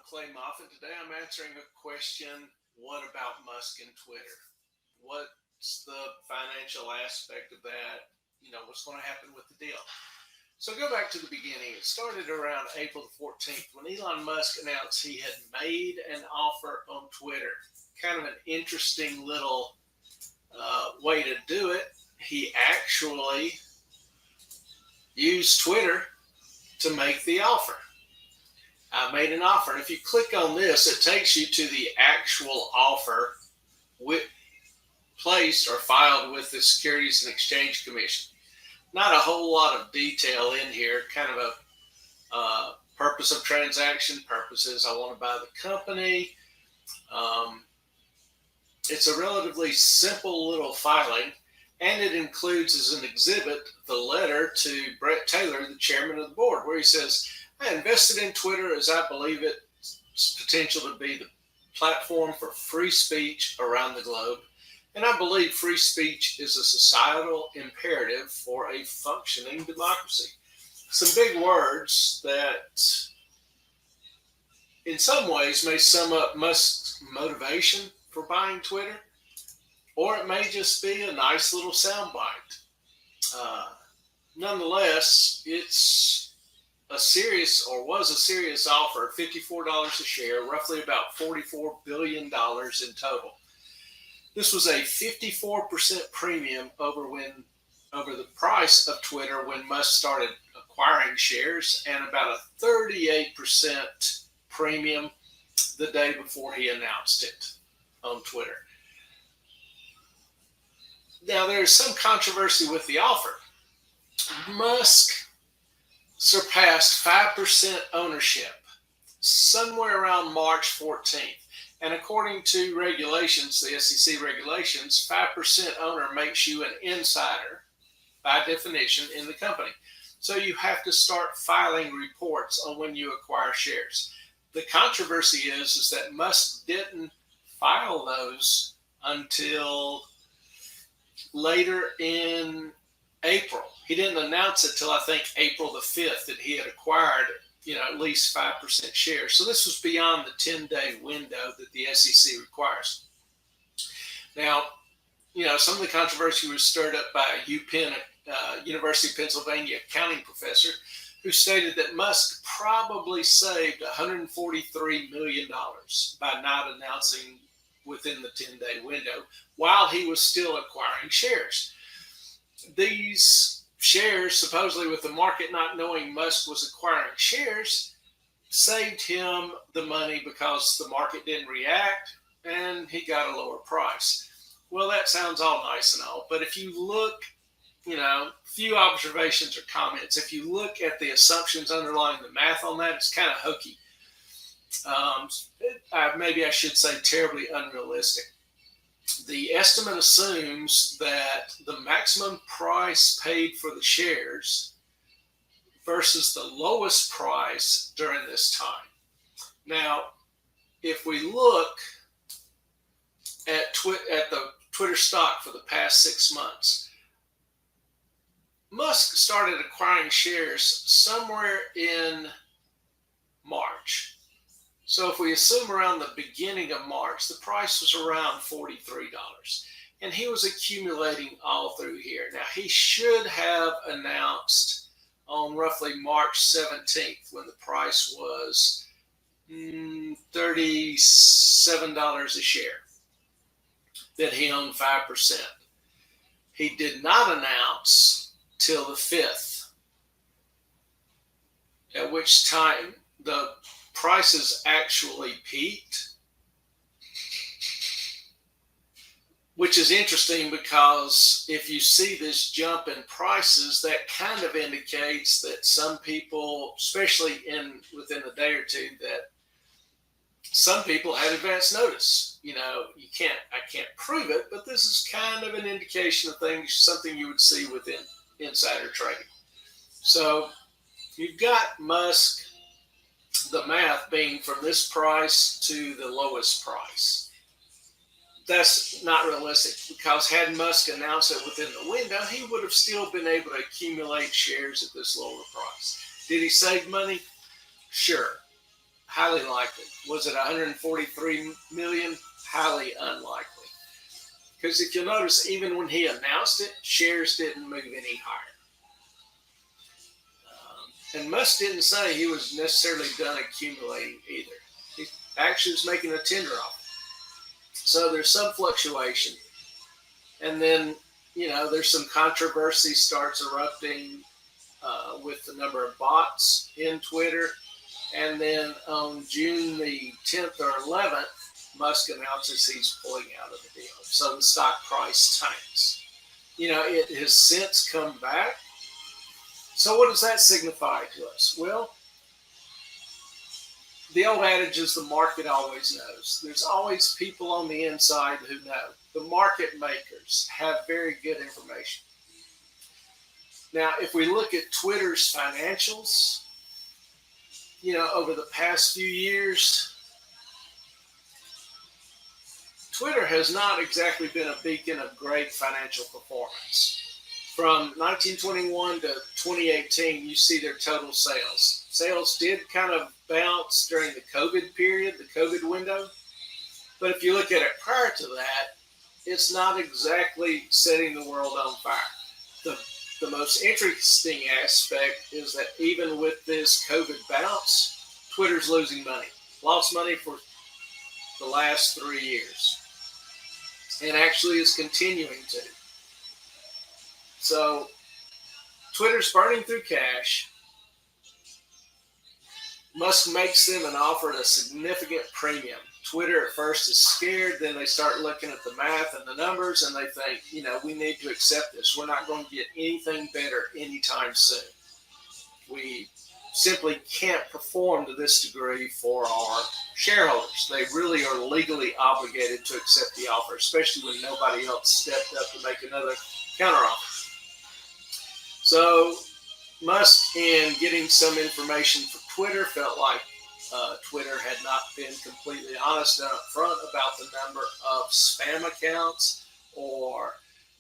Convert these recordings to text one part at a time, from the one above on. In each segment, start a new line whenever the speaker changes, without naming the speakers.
Clay Moffat. Today I'm answering a question: what about Musk and Twitter? What's the financial aspect of that? What's going to happen with the deal? So go back to the beginning. It started around April the 14th when Elon Musk announced he had made an offer on Twitter. Kind of an interesting little way to do it. He actually used Twitter to make the offer. I made an offer. And if you click on this, it takes you to the actual offer placed or filed with the Securities and Exchange Commission. Not a whole lot of detail in here, kind of a purpose of transaction, purposes. I want to buy the company. It's a relatively simple little filing, and it includes as an exhibit the letter to Brett Taylor, the chairman of the board, where he says, I invested in Twitter as I believe its potential to be the platform for free speech around the globe. And I believe free speech is a societal imperative for a functioning democracy. Some big words that in some ways may sum up Musk's motivation for buying Twitter, or it may just be a nice little soundbite. Nonetheless, it's a serious, or was a serious offer, $54 a share, roughly about $44 billion in total. This was a 54% premium over the price of Twitter when Musk started acquiring shares, and about a 38% premium the day before he announced it on Twitter. Now, there's some controversy with the offer. Musk surpassed 5% ownership somewhere around March 14th. And according to regulations, the SEC regulations, 5% owner makes you an insider by definition in the company. So you have to start filing reports on when you acquire shares. The controversy is that Musk didn't file those until later in April. He didn't announce it till I think April the 5th that he had acquired at least 5% shares. So this was beyond the 10-day window that the SEC requires. Now, some of the controversy was stirred up by a UPenn, University of Pennsylvania accounting professor, who stated that Musk probably saved $143 million by not announcing within the 10-day window while he was still acquiring shares. These shares, supposedly with the market not knowing Musk was acquiring shares, saved him the money because the market didn't react and he got a lower price. Well, that sounds all nice and all, but if you look, few observations or comments. If you look at the assumptions underlying the math on that, it's kind of hokey. Maybe I should say terribly unrealistic. The estimate assumes that the maximum price paid for the shares versus the lowest price during this time. Now, if we look at the Twitter stock for the past 6 months, Musk started acquiring shares somewhere in March. So if we assume around the beginning of March, the price was around $43. And he was accumulating all through here. Now, he should have announced on roughly March 17th when the price was $37 a share that he owned 5%. He did not announce till the 5th, at which time the prices actually peaked, which is interesting because if you see this jump in prices, that kind of indicates that some people, especially within a day or two, that some people had advance notice. I can't prove it, but this is kind of an indication of something you would see within insider trading. So you've got Musk, the math being from this price to the lowest price. That's not realistic because had Musk announced it within the window, he would have still been able to accumulate shares at this lower price. Did he save money? Sure. Highly likely. Was it 143 million? Highly unlikely. Because if you'll notice, even when he announced it, shares didn't move any higher. And Musk didn't say he was necessarily done accumulating either. He actually was making a tender offer. So there's some fluctuation. And then, there's some controversy starts erupting with the number of bots in Twitter. And then on June the 10th or 11th, Musk announces he's pulling out of the deal. So the stock price tanks. It has since come back. So what does that signify to us? Well, the old adage is the market always knows. There's always people on the inside who know. The market makers have very good information. Now, if we look at Twitter's financials, over the past few years, Twitter has not exactly been a beacon of great financial performance. From 1921 to 2018, you see their total sales. Sales did kind of bounce during the COVID period, the COVID window. But if you look at it prior to that, it's not exactly setting the world on fire. The most interesting aspect is that even with this COVID bounce, Twitter's losing money. Lost money for the last 3 years. And actually is continuing to. So Twitter's burning through cash. Musk makes them an offer at a significant premium. Twitter at first is scared, then they start looking at the math and the numbers, and they think, we need to accept this. We're not going to get anything better anytime soon. We simply can't perform to this degree for our shareholders. They really are legally obligated to accept the offer, especially when nobody else stepped up to make another counteroffer. So Musk, in getting some information for Twitter, felt like Twitter had not been completely honest and upfront about the number of spam accounts or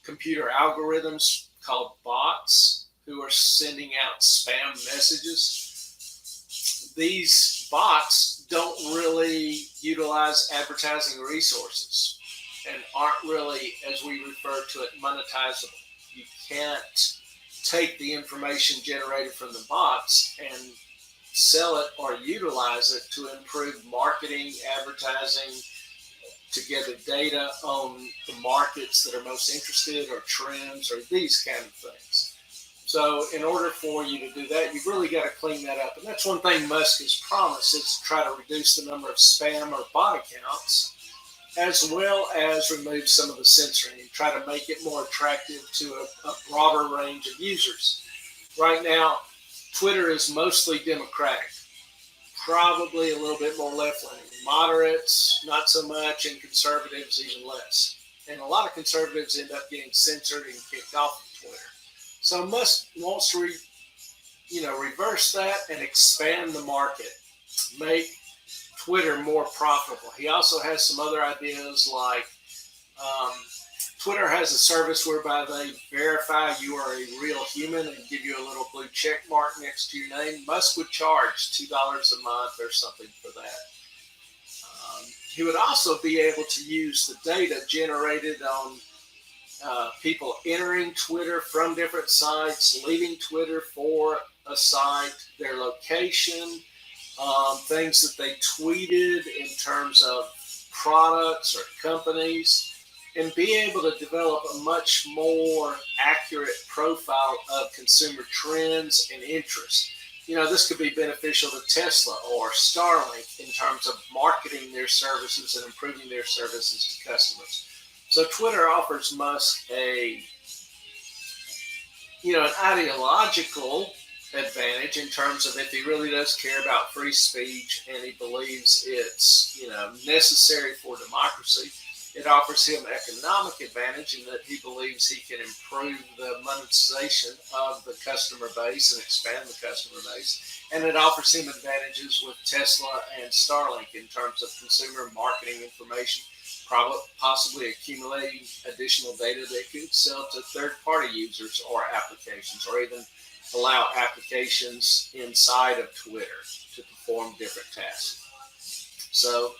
computer algorithms called bots who are sending out spam messages. These bots don't really utilize advertising resources and aren't really, as we refer to it, monetizable. You can't take the information generated from the bots and sell it or utilize it to improve marketing, advertising, to gather data on the markets that are most interested or trends or these kind of things. So in order for you to do that, you've really got to clean that up. And that's one thing Musk has promised, is to try to reduce the number of spam or bot accounts, as well as remove some of the censoring and try to make it more attractive to a broader range of users. Right now, Twitter is mostly Democratic, probably a little bit more left-leaning. Moderates, not so much, and conservatives even less. And a lot of conservatives end up getting censored and kicked off of Twitter. So Musk wants to reverse that and expand the market, make Twitter more profitable. He also has some other ideas like Twitter has a service whereby they verify you are a real human and give you a little blue check mark next to your name. Musk would charge $2 a month or something for that. He would also be able to use the data generated on people entering Twitter from different sites, leaving Twitter for a site, their location, things that they tweeted in terms of products or companies, and be able to develop a much more accurate profile of consumer trends and interests. This could be beneficial to Tesla or Starlink in terms of marketing their services and improving their services to customers. So Twitter offers Musk an ideological advantage in terms of if he really does care about free speech and he believes it's necessary for democracy. It offers him economic advantage in that he believes he can improve the monetization of the customer base and expand the customer base. And it offers him advantages with Tesla and Starlink in terms of consumer marketing information, possibly accumulating additional data that could sell to third-party users or applications, or even allow applications inside of Twitter to perform different tasks. So,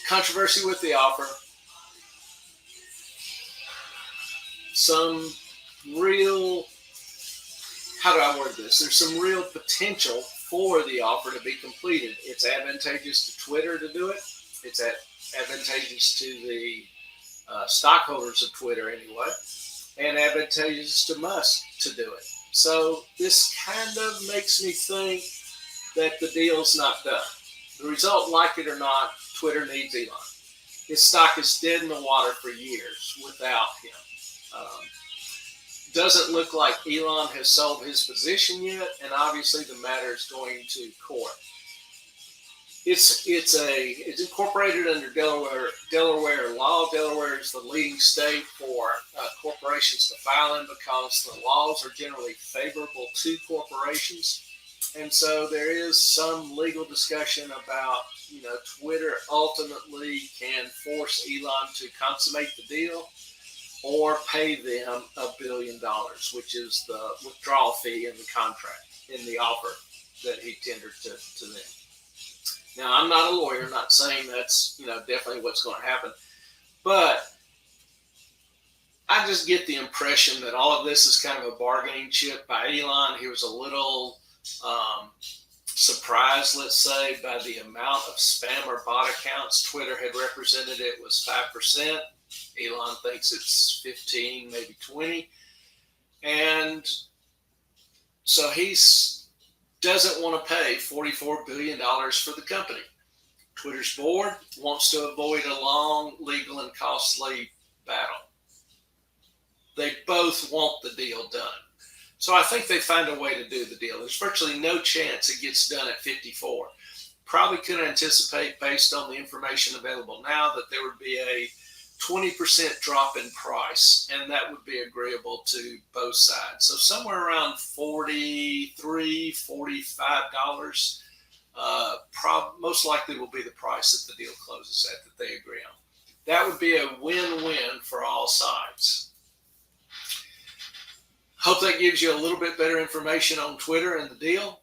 controversy with the offer. Some real, how do I word this? There's some real potential for the offer to be completed. It's advantageous to Twitter to do it. It's advantageous to the stockholders of Twitter anyway, and advantageous to Musk to do it. So this kind of makes me think that the deal's not done. The result, like it or not, Twitter needs Elon. His stock is dead in the water for years without him. Doesn't look like Elon has sold his position yet, and obviously the matter is going to court. It's incorporated under Delaware law. Delaware is the leading state for corporations to file in because the laws are generally favorable to corporations. And so there is some legal discussion about, Twitter ultimately can force Elon to consummate the deal or pay them $1 billion, which is the withdrawal fee in the contract, in the offer that he tendered to them. Now, I'm not a lawyer, not saying that's, definitely what's going to happen, but I just get the impression that all of this is kind of a bargaining chip by Elon. He was a little surprised, let's say, by the amount of spam or bot accounts Twitter had represented. It was 5%. Elon thinks it's 15, maybe 20. And so he doesn't want to pay $44 billion for the company. Twitter's board wants to avoid a long, legal, and costly battle. They both want the deal done. So I think they find a way to do the deal. There's virtually no chance it gets done at 54. Probably could anticipate, based on the information available now, that there would be a 20% drop in price, and that would be agreeable to both sides. So somewhere around $43, $45, most likely will be the price that the deal closes at, that they agree on. That would be a win-win for all sides. Hope that gives you a little bit better information on Twitter and the deal.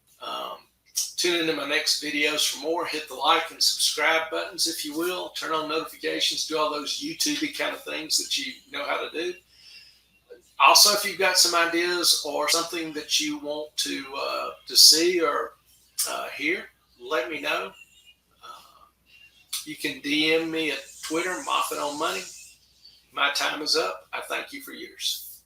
Tune into my next videos for more. Hit the like and subscribe buttons, if you will. Turn on notifications. Do all those YouTube kind of things that you know how to do. Also, if you've got some ideas or something that you want to see or hear, let me know. You can DM me at Twitter, Moffat on Money. My time is up. I thank you for yours.